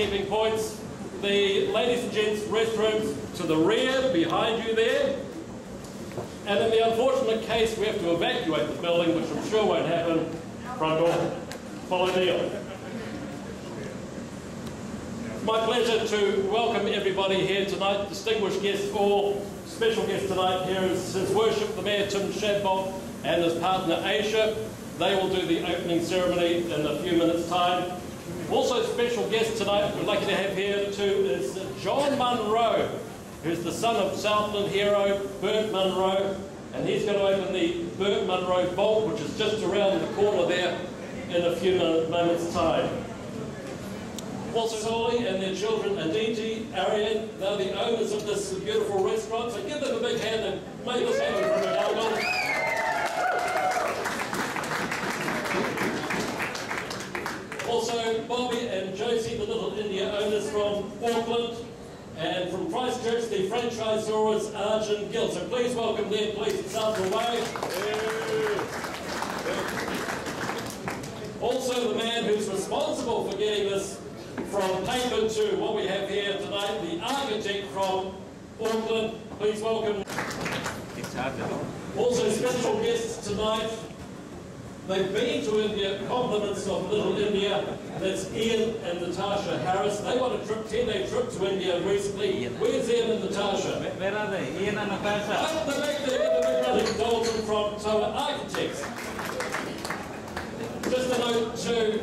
housekeeping points. The ladies and gents restrooms to the rear, behind you there. And in the unfortunate case we have to evacuate the building, which I'm sure won't happen, front door, follow Neil. It's my pleasure to welcome everybody here tonight, distinguished guests, all special guests tonight here is His Worship the Mayor Tim Shadbolt and his partner Aisha. They will do the opening ceremony in a few minutes' time. Also special guest tonight we're lucky to have here too is John Munro, who's the son of Southland hero Burt Munro, and he's going to open the Burt Munro vault, which is just around the corner there in a few moments' time. Also Solly and their children Aditi, Arian, they're the owners of this beautiful restaurant, so give them a big hand and make this happen for a moment. Also Bobby and Josie, the Little India owners from Auckland, and from Christchurch, the franchisor is Arjun Gill. So please welcome them, please, it's out of the way. Also the man who's responsible for getting this from paper to what we have here tonight, the architect from Auckland. Please welcome. Also special guests tonight. They've been to India, compliments of Little India. That's Ian and Natasha Harris. They won a 10-day trip to India recently. Where's Ian and Natasha? Where are they? Ian and Natasha. Up the back there, the big brother Dalton from Toa Architects. Just a note too,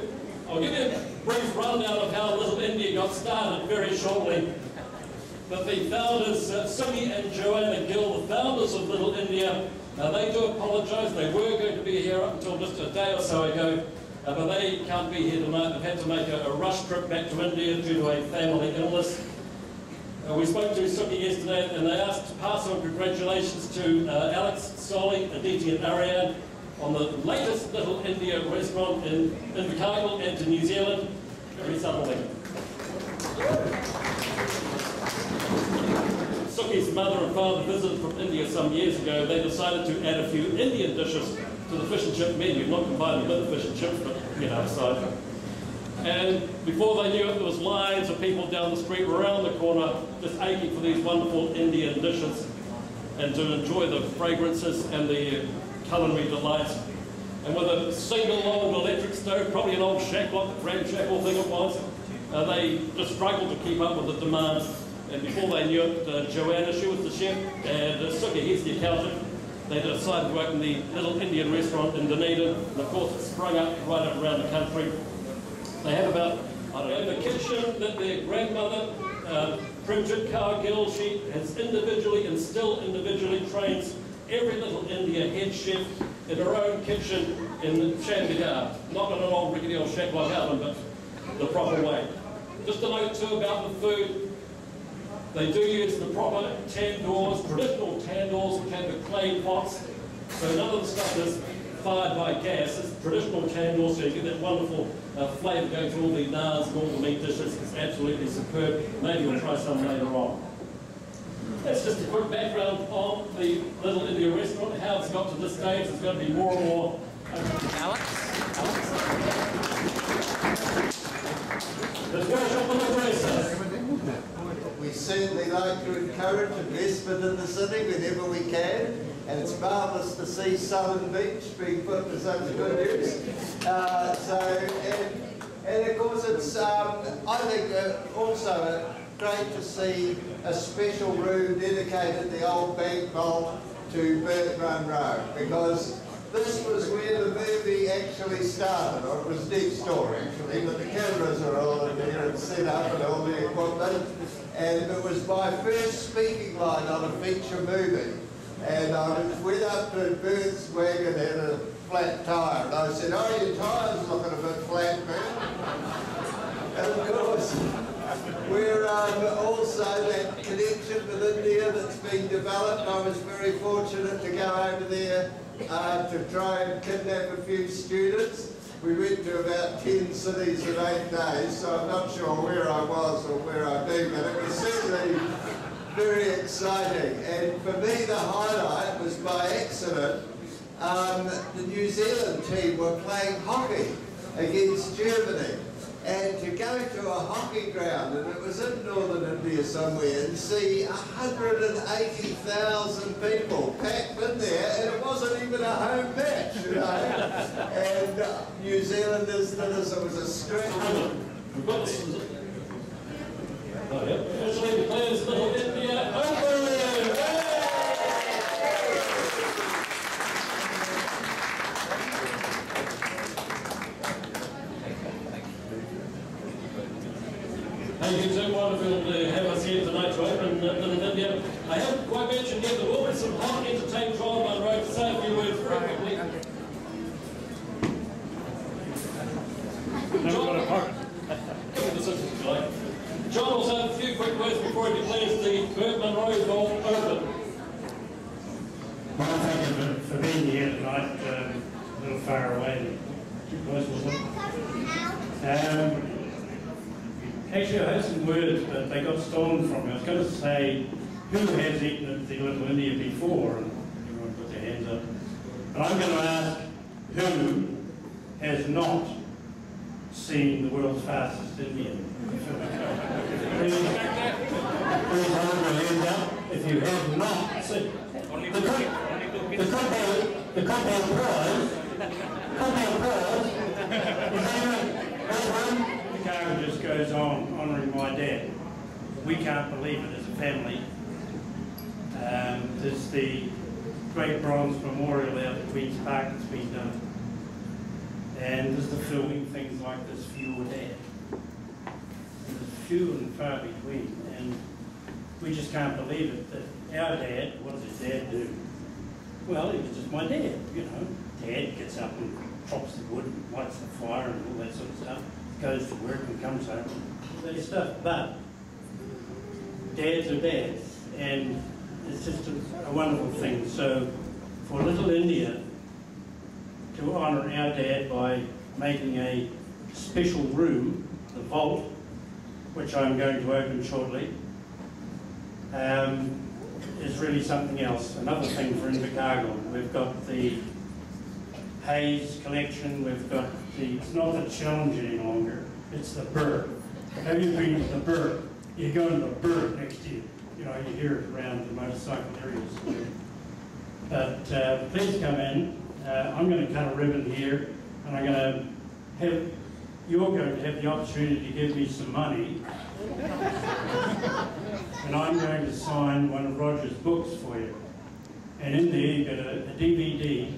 I'll give you a brief rundown of how Little India got started very shortly. But the founders, Suki and Joanna Gill, the founders of Little India, they do apologise. They were going to be here up until just a day or so ago, but they can't be here tonight. They've had to make a rush trip back to India due to a family illness. We spoke to Suki yesterday and they asked to pass on congratulations to Alex, Solly, Aditi and Ariane on the latest Little India restaurant in Invercargill and to New Zealand. Very subtly. Suki's mother and father visited from India some years ago. They decided to add a few Indian dishes to the fish and chip menu, not combining with the fish and chips, but get outside. And before they knew it, there was lines of people down the street around the corner just aching for these wonderful Indian dishes and to enjoy the fragrances and the culinary delights. And with a single old electric stove, probably an old Shadbolt, the ramshackle thing it was, they just struggled to keep up with the demand. And before they knew it, Joanna, she was the chef, and Suki, he's the accountant. They decided to open the Little Indian restaurant in Dunedin, and of course it's sprung up right up around the country. They have about, I don't know, the kitchen that their grandmother, Burt Munro, she has individually and still individually trains every Little India head chef in her own kitchen in Chandigarh. Not in an old rickety old shack like oven, but the proper way. Just a note too about the food. They do use the proper tandoors, traditional tandoors, which have the clay pots. So none of the stuff is fired by gas. It's traditional tandoors, so you get that wonderful flavour going through all the naans and all the meat dishes. It's absolutely superb. Maybe we'll try some later on. That's just a quick background on the Little India restaurant, how it's got to this stage. There's going to be more and more. Let's go shop on the process. We certainly like to encourage investment in the city whenever we can, and it's marvellous to see Southern Beach being put to such good use. And of course it's, I think also great to see a special room dedicated the old bank vault to Burt Munro, because this was where the movie actually started, or it was next door actually, but the cameras are all in there and set up and all the equipment. And it was my first speaking line on a feature movie. And I went up to Burt's wagon, had a flat tyre, and I said, "Oh, your tyre's looking a bit flat, man." And of course, we're also that connection with India that's been developed. I was very fortunate to go over there to try and kidnap a few students. We went to about 10 cities in 8 days, so I'm not sure where I was or where I'd been, but it was certainly very exciting. And for me, the highlight was by accident. The New Zealand team were playing hockey against Germany. And to go to a hockey ground, and it was in northern India somewhere, and see 180,000 people packed in there, and it wasn't even a home match, you know. And New Zealanders did us, it was a scratch. We've got this. Oh, yeah. Officially declares Little India open! Thank you, so wonderful to have us here tonight to open Little India. I haven't quite mentioned yet, there will be some hot entertained John Munro to say a few words very quickly. John will say a few quick words before he declares the Burt Munro Bowl open. Well, thank you for being here tonight, a little far away, wasn't it? Actually, I had some words, but they got stolen from me. I was going to say, who has eaten at the Little India before? And everyone put their hands up. But I'm going to ask, who has not seen the world's fastest Indian? Please hold your hand up if you have not seen. The cocktail prize. The car just goes on honouring my dad. We can't believe it as a family. There's the great bronze memorial out at Queen's Park that's been done. And there's the filming things like this for your dad. There's few and far between. And we just can't believe it that our dad, what does his dad do? Well, he was just my dad, you know. Dad gets up and chops the wood and lights the fire and all that sort of stuff. Goes to work and comes home and all that stuff. But dads are dads, and it's just a wonderful thing. So for Little India to honour our dad by making a special room, the vault, which I'm going to open shortly, is really something else. Another thing for Invercargill. We've got the Hayes collection, we've got the, it's not the Challenge any longer, it's the Burt. Have you been to the Burt? You go to the Burt next to you. You know, you hear it around the motorcycle areas. But please come in. I'm going to cut a ribbon here, and I'm going to have, you're going to have the opportunity to give me some money. And I'm going to sign one of Roger's books for you. And in there you've got a DVD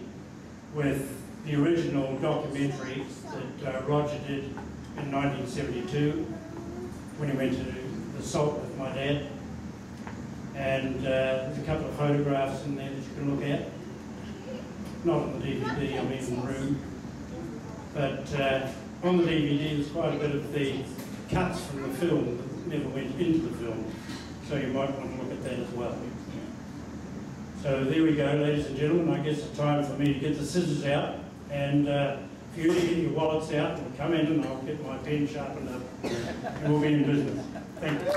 with the original documentary that Roger did in 1972 when he went to the Salt with my dad. And there's a couple of photographs in there that you can look at. Not on the DVD, I mean in the room. But on the DVD there's quite a bit of the cuts from the film that never went into the film. So you might want to look at that as well. So there we go, ladies and gentlemen. I guess it's time for me to get the scissors out. And if you get your wallets out, we'll come in and I'll get my pen sharpened up and we'll be in business. Thank you.